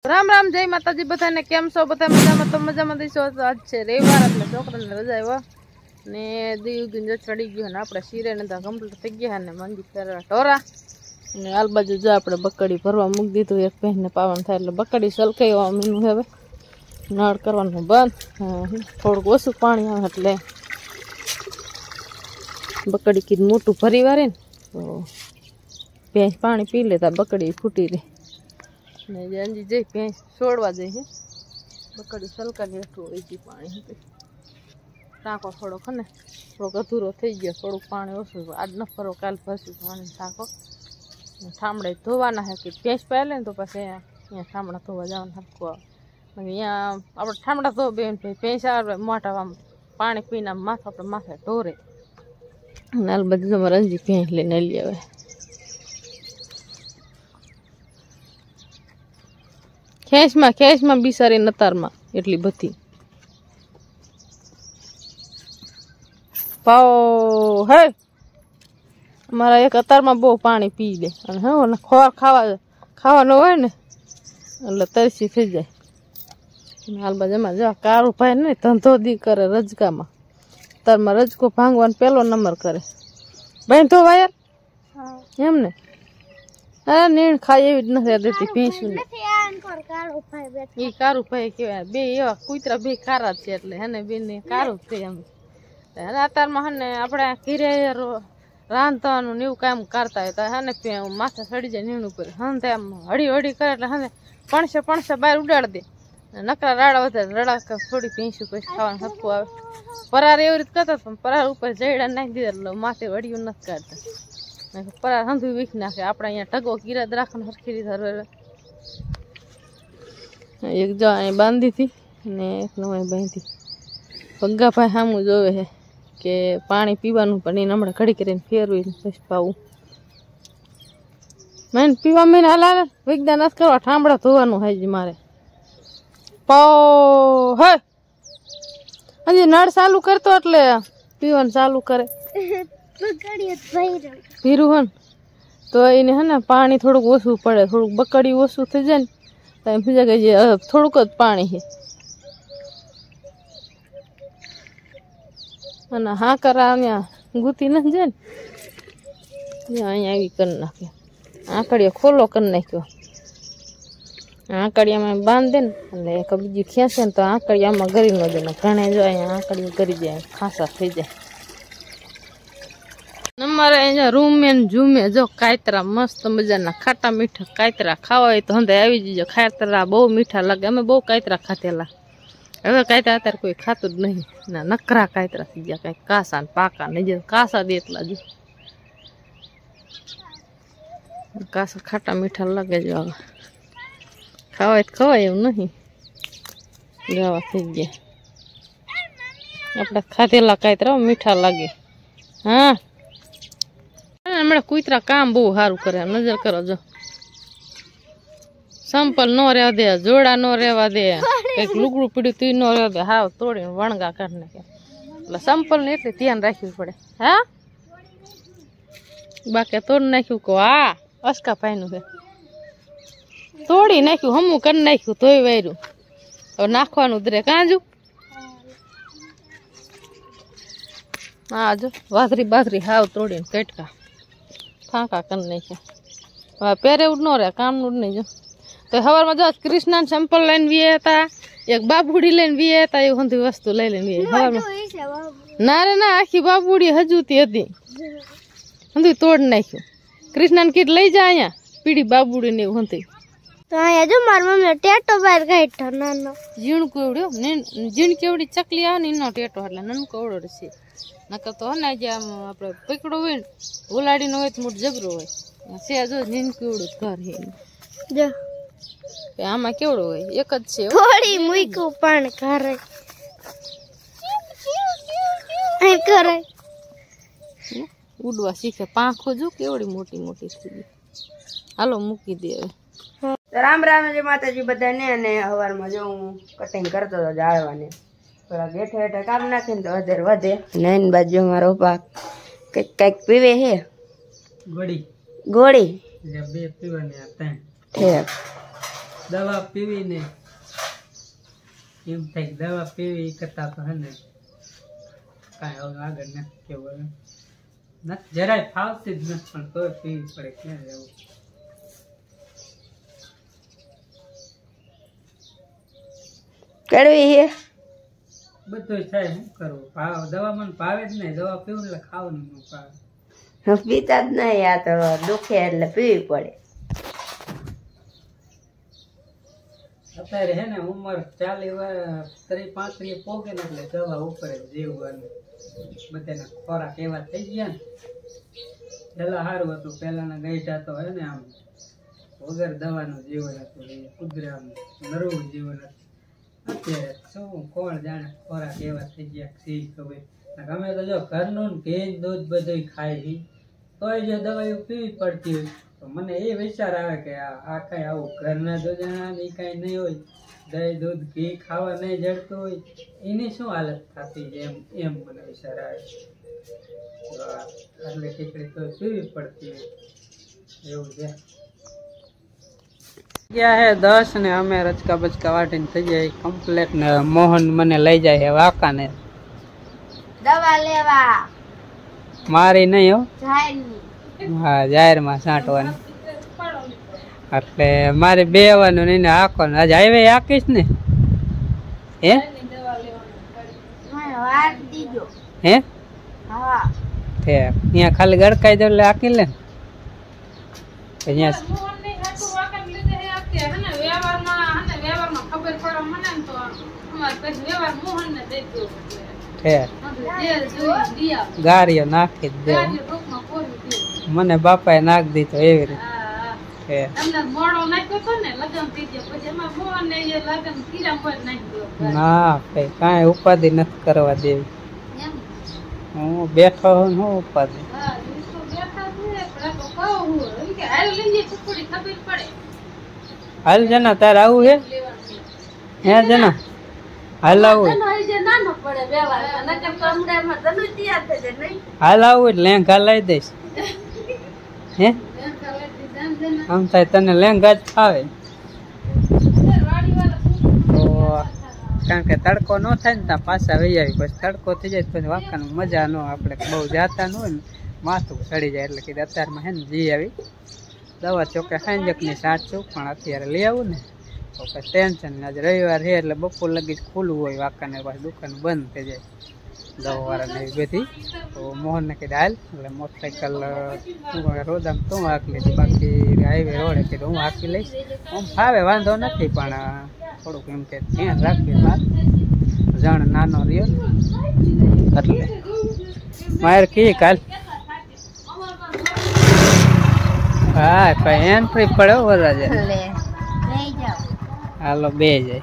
राम राम जय माताजी बधाने केम छो बधा मजामां तो मजामां दीशो। आज छे रविवार એટલે છોકરાને રજા આવ્યો ને દીવ ગિંજો ચડી ગયો ને આપણે શીરે ને તા કમ્પ્લીટ થઈ ગયા ને મંજી ફેરવા ટોરા ને આલ બાજુ જો આપણે બકડી ભરવા મૂકી દીધું એક પહેને પાવન થાય એટલે બકડી સલકાઈવા મીનું હવે નળ કરવાનું બંધ થોડુંક ઓછું પાણી આવે એટલે બકડી કીધું મોટું ભરી વારે ને તો ભેંસ પાણી પી લે તા બકડી ફૂટી રહે ને અંજી જઈ ભેંસ છોડવા જઈ છે બકડી સલકાની હેઠું હોય છે પાણી ટાંકો થોડોક ને થોડોક અધૂરો થઈ ગયો થોડુંક પાણી ઓછું આજ ન ફરો કાલ ભરશું પાણી ટાંકો ઠામડા ધોવાના છે કે ભેંસ પહેલે ને તો પછી અહીંયા ઠામડા ધોવા જવાનું હરખું આવે અહીંયા આપણે ઠામડા ધો બેન ભેંસ આવે મોટા પાણી પીને માથા આપણે માથે ઢોરે અને હાલ બધું તમારે અંજી ભેંસ લઈને લઈ આવે ખેંચમાં બિસારી નતારમાં એટલી બધી પાવ હે અમારા એક અતારમાં બહુ પાણી પી લે અને હે ખોરાક ખાવાનો હોય ને એટલે તરસી થઈ જાય હાલ બાજુ એમાં જો કારું ભાઈ ને ધંધો દી કરે રજકામાં તારમાં રજકો ભાંગવાનો પેલો નંબર કરે ભાઈ તો વાયર એમ ને અરે નીણ ખાય એવી જ નથી દેતી ભેંસું એ કારું ભાઈ કેવાય બે એવા કૂતરા બે કારા છે એટલે હેને બેને કારું જ થઈ એમ અત્યારમાં હે ને આપણે ઘીરે રાંધવાનું ને એવું કામ કરતા હોય તો હેને માથે સડી જાય નીણ ઉપર હંધે આમ હળી કરે એટલે હે પણસે બહાર ઉડાડી દે નકરા રાડા વધારે રડા થોડી ભેંસું પછી ખાવાનું હક્કું આવે પરાર એવી રીતે કરતા પણ પરાર ઉપર જયડા નાખી દીધા એટલે માથે વળિયું નથી કાઢતા પરાર હંધું વીખ નાખે આપણે અહીંયા ટગો ગીરાદ રાખવાનું હરખી રીતે એક જો અહીં બાંધી હતી ને એક નવાઈ બાંધી પગ્ગાભાઈ સામું જોવે છે કે પાણી પીવાનું પણ એને હમણાં ઘડી કરીને ફેરવી પછી પાવું મેં પીવા મેં હાલ વિજ્ઞાન નથી કરવા ઠામડા ધોવાનું હોય મારે પાવ હે હજી નળ ચાલુ કરતો એટલે પીવાનું ચાલુ કરે પીરું હન તો એને હે ને પાણી થોડુંક ઓછું પડે થોડુંક બકડી ઓછું થઈ જાય ને તો એમ સમજાય કે જે થોડુંક જ પાણી છે અને હા કરા અહીંયા ગુતી નથી જાય ને અહીંયા આવી કરી નાખે આંકડીઓ ખોલો કરી નાખ્યો આંકડિયામાં બાંધે ને એટલે એક બીજું ખેંચે ને તો આંકડિયામાં ગરી ન જાય ને ઘણે જો અહીંયા આંકડીઓ કરી જાય ખાસા થઈ જાય અમારે અહીંયા રૂમે ને ઝૂમે જો કાયતરા મસ્ત મજાના ખાટા મીઠા કાયતરા ખાવા હોય તો હંધે આવી જજો કાયતરા બહુ મીઠા લાગે અમે બહુ કાયતરા ખાતેલા હવે કાયતરા અત્યારે કોઈ ખાતું જ નહીં ના નકરા કાયતરા થઈ ગયા કઈ કાસા ને પાકા ને જે કાસા દે એટલા જ કાસા ખાટા મીઠા લાગે જો હવે ખાવાય તો ખવાય એવું નહીં જવા થઈ ગયા આપણે ખાધેલા કાયતરા મીઠા લાગે હા હમણાં કૂતરા કામ બહુ સારું કરે નજર કરો જો સંપલ નો રહેવા દે જોડા નો રહેવા દે કઈક લુગડું પીડ્યું તું નો રહેવા દે હાવ તોડીને વણગા કાઢ નાખે એટલે સંપલ ને એટલે ધ્યાન રાખવું પડે હા બાકી તોડી નાખ્યું કહો હા અસકા ભાઈ નું છે તોડી નાખ્યું હમું કરી નાખ્યું તોય વાર્યું હવે નાખવાનું દરે કાંજુ હા જો વાધરી હાવ તોડીને કટકા ફાંકા કરી નાખ્યા હવે પહેરે એવું ન રહે કામનું જ નહીં જો તો સવારમાં જો કૃષ્ણ સેમ્પલ લઈને વીએ હતા એક બાબુડી લઈને વીએ હતા એવું બધી વસ્તુ લઈ લઈને વીએ સવારમાં ના રે ના આખી બાબુડી હજુતી હતી બધું તોડ નાખ્યું કૃષ્ણ કીટ લઈ જા અહીંયા પીડી બાબુડી ને એવું હતી તો અહીંયા જો મારી મમ્મી ટેટો બહાર કાઢ્યો નાનો ઝીણ કેવડ્યો ઝીણ કેવડી ચકલી આવે ને એનો ટેટો એટલે નાનું કવડો છે નકર તો ને જે આમ આપણે પકડો હોય ને ઉલાડીનો હોય તો મોટું જબરો હોય છે જો ઝીણ કેવડું ઘર છે જો આમાં કેવડો હોય એક જ છે થોડી મૂક્યું પણ ઘરે કરે ઉડવા શીખે પાંખો જો કેવડી મોટી મોટી થઈ હાલો મૂકી દે હવે રામ રામ જય માતાજી બધાને અને સવારમાં જો હું કટિંગ કરતો હતો જાળવાને થોડા હેઠે હેઠે કામ નાખીને તો વધારે વધે નાઈન બાજુ મારો પાક કઈક પીવે હે ગોળી બે પીવાની ઠેક દવા પીવીને એમ થાય દવા પીવી કરતા તો હે ને કાંઈ હવે આગળ નથી કેવું નથી જરાય ફાવતી જ નથી પણ તોય પીવી પડે ક્યાં જવું કડવી હે બધું થાય શું કરવું ભાવ દવા મને ભાવે જ નહીં દવા પીવું એટલે ખાવાનું ન ભાવે પીતા જ નહીં આ તો દુખે એટલે પીવી પડે અત્યારે હે ને ઉંમર 40 વર્ષ 35 પોગે ને એટલે દવા ઉપર જ જીવવું બધાના ખોરાક એવા થઈ ગયા ને પેલા સારું હતું પેલાના ગઈઢા તો હે ને આમ વગર દવાનું જીવન હતું કુદરત આમ નરવું જીવન હતું અત્યારે શું કોણ જાણે ખોરાક એવા થઈ ગયા સી ખબર અમે તો જો ઘરનું ઘી દૂધ બધું ખાય છે તોય જો દવાઈઓ પીવી પડતી હોય તો મને એ વિચાર આવે કે આ કઈ આવું ઘરના દૂધના એ કઈ નહીં હોય દહીં દૂધ ઘી ખાવા નહીં જડતું હોય એની શું હાલત થતી એમ એમ મને વિચાર આવે એટલે ખીચડી તો પીવી પડતી હોય એવું છે ગયા હે 10 ને અમે રચકા બચકા વાટીને થઈ જાય કમ્પ્લેટ ને મોહન મને લઈ જાય હે વાંકાને દવા લેવા મારી નહીં હો જાહેરની હા જાહેરમાં છાંટવાની એટલે મારે બે આવવાનું નહીં ને આખવાનું આજે હાઈવે આકીશ ને હે વાર દીજો હે હા તે અહીંયા ખાલી ગડકાઈ દો એટલે આકી લે અહીંયા ગાડીઓ નાખી જ દે મને બાપાએ નાખી દીધો એવી રીતે ના ભાઈ કાંઈ ઉપાધિ નથી કરવા દેવી હું બેઠો હું શું ઉપાધિ હાલ જના તારે આવું હે હે જના હાલ આવું હાલ આવું એટલે લેંઘા લઈ દઈશ હે આમ થાય તને લેંઘા જ ફાવે તો કારણ કે તડકો ન થાય ને ત્યાં પાછા વહી આવી પછી તડકો થઈ જાય પછી વાંકાનું મજા ન આપણે બહુ જાતા ન હોય ને માથું ચડી જાય એટલે કીધું અત્યારમાં હે ને જી આવી દવા ચોકે સાંજકની સાચું પણ અત્યારે લઈ આવું ને તો કઈ ટેન્શન નહીં આજે રવિવાર છે એટલે બપોર લગી જ ખુલ્લું હોય વાંકાને પાછી દુકાન બંધ થઈ જાય દવાવાળાને એવી બધી તો મોહનને કીધું હાલ એટલે મોટરસાઇકલ રોદામ તું હાંકી લીધી બાકી હાઈવે રોડે કીધું હું હાંકી લઈશ આમ ફાવે વાંધો નથી પણ થોડુંક એમ કે ધ્યાન રાખીએ જણ નાનો રહ્યો એટલે મારે કી કાલ હા કઈ એન્ટ્રી પડે વરાજે હાલો બે જાય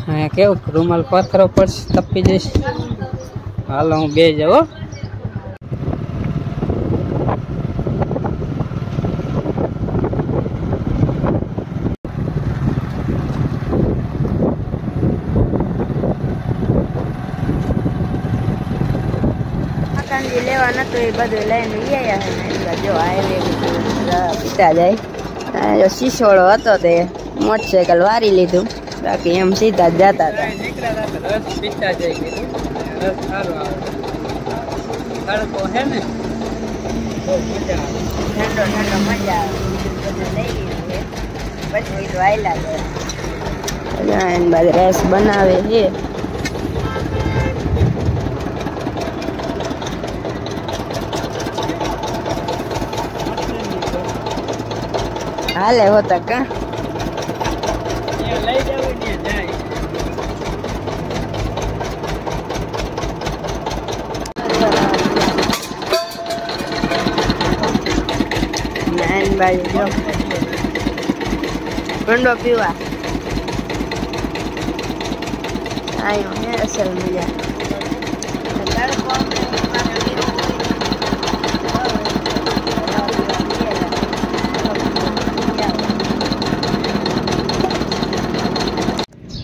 અહીંયા કેવું રૂમાલ પથરો પડશે તપી જઈશ હાલો હું બે જાઉં લેવા નતું એ બધું લઈને આવ્યા છે ને એટલે જો હાઈવે પીતા જાય જો શીશોડો હતો તે મોટરસાઇકલ વારી લીધું બાકી એમ સીધા જ જતા હતા ઠંડો ઠંડો મજા આવે લઈ લીધું પછી તો આયલા ગયા એની બાદ રસ બનાવે છે હાલે હોતા કા લઈ જવું ને જાય નાન બાજુ જો ઠંડો પીવા આયો હે અસલ મજા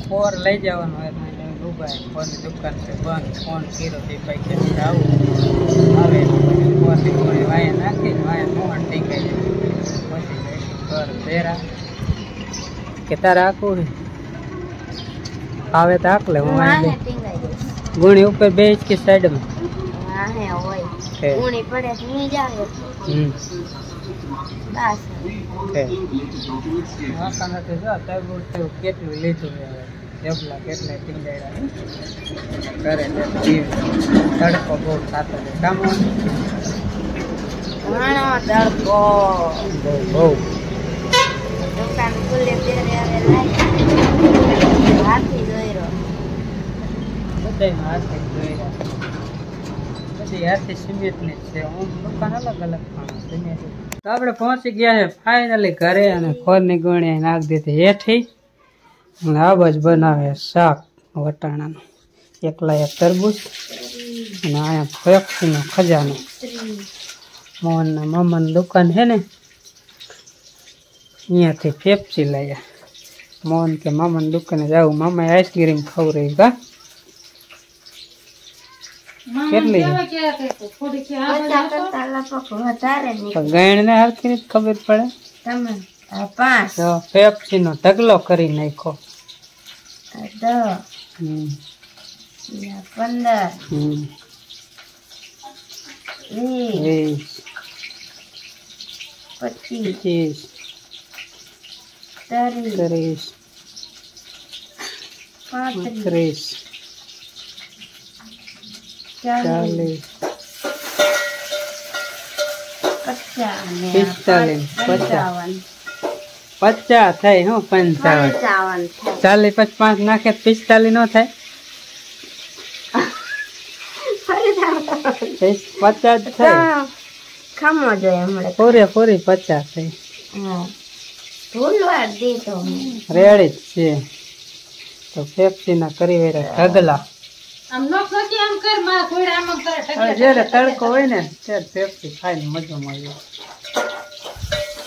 ફોર લઈ જવાનું હોય ડૂબાય ફોનની દુકાન છે બંધ ફોન કર્યો તે ભાઈ ખેતી આવું આવે ફોનની કોઈ વાયા નાખી વાયા મોહન ટીકાઈ જાય પછી ઘર ભેરા કે તારે આખું આવે તો આકલે હું હા આવી હે ટીંગાઈ ગઈ ગુણી ઉપર બેસ કે સાઈડમાં હા હે હોય છે ઊણી પડે તો નહીં જાવે હમ બસ છે વાસણ તો જો તરબૂચ તો કેટલું લીધું જબલા કેટલા ટીંગાડ્યા કરે તડકો બહુ થતો છે કામ ઘણો તડકો બહુ દુકાન ખુલ્લે ત્યારે હવે લાઈ હાથી દોયરો બધામાં હાથે જોઈ રહ્યા બધી હાથે સિમેન્ટ ની છે હું દુકાન અલગ અલગ પણ સિમેન્ટ તો આપણે પહોંચી ગયા છે ફાઇનલી ઘરે અને ખોરની ગોળી નાખી દીધી હેઠી અને આ બાજુ બનાવે શાક વટાણાનું એકલા એક તરબૂચ અને અહીંયા પેપ્સીનો ખજાનો મોહનના મામાની દુકાન છે ને અહીંયાથી પેપ્સી લાવ્યા મોહન કે મામાની દુકાને જાવ મામાએ આઈસ્ક્રીમ ખવડાવી કા કેટલી પચાસ કરતા લગભગ વધારે નહીં ગણ ને હરખી રીતે ખબર પડે તમે આ 5 તો પેપ્સી નો ઢગલો કરી નાખ્યો આ 10 હમ આ 15 હમ 20 20 25 30 30 35 40 50 50 થાય હું 55 40 પછી 5 નાખે 45 નો થાય 50 થાય ખમો જોઈએ હમણાં પૂરેપૂરી 50 થઈ હા ભૂલવા દીધો રેડી જ છે તો પેપ્સી ના કરી વેરા ઢગલા જયારે તડકો હોય ને ત્યારે પેપ્સી ખાઈને મજા મળી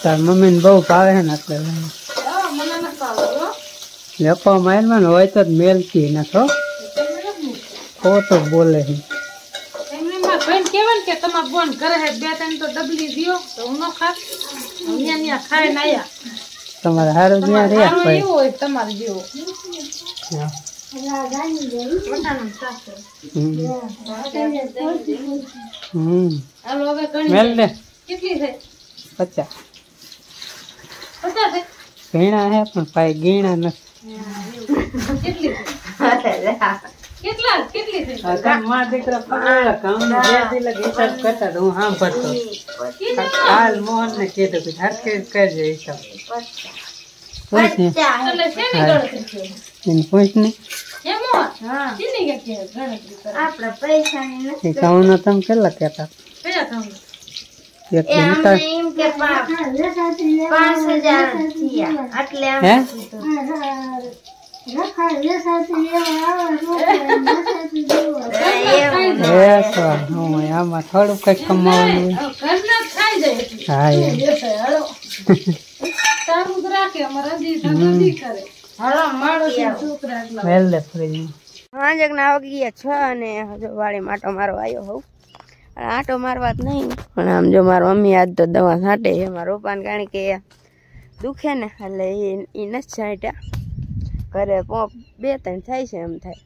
તાર મમ્મી ને બહુ ભાવે ને એટલે લેપા મારમાં હોય તો મેલતી નતો ખોટું બોલે છે તમારે હારું જ્યાં રહ્યા મેલ દે 50 ગીણા હે પણ પાઈ ગીણા નથી હાલ મોહન ને કીધું કે હરખી કરજો હિસાબ પૂછ ને આપડે પૈસા ની ઘઉં નો તમે કેટલા કેતા એમ કે 5000 થયા એટલે હે આમાં થોડું કઈ કમાવાનું હા હાંજક ના વાગી ગયા 6 અને હજુ વાળી માટો મારો આવ્યો હોઉં આટો મારવા જ નહીં પણ આમ જો મારો મમ્મી આજ તો દવા છાંટે છે મારા પપ્પાને કારણ કે દુખે ને એટલે એ નથી છાંટ્યા ઘરે 2-3 થાય છે એમ થાય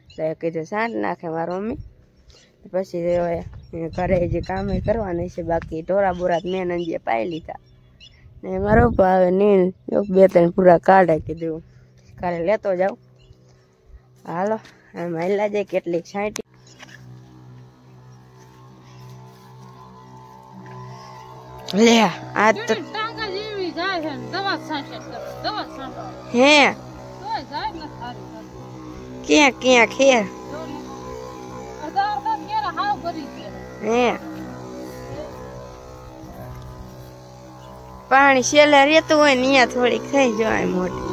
એટલે કીધું છાંટ નાખે મારો મમ્મી પછી ઘરે જે કામે કરવાની છે બાકી ઢોરા બોરા મેં અંજે પાઈ લીધા ને મારો પપ્પા હવે નીણ 2-3 પૂરા કાઢે કીધું કાલે લેતો જાઉં હાલો મહિલા જાય કેટલીક છાંટી લે આ તો હે ક્યાં ક્યાં ખેર હે પાણી છેલ્લે રહેતું હોય ને અહીંયા થોડીક થઈ જાય મોટી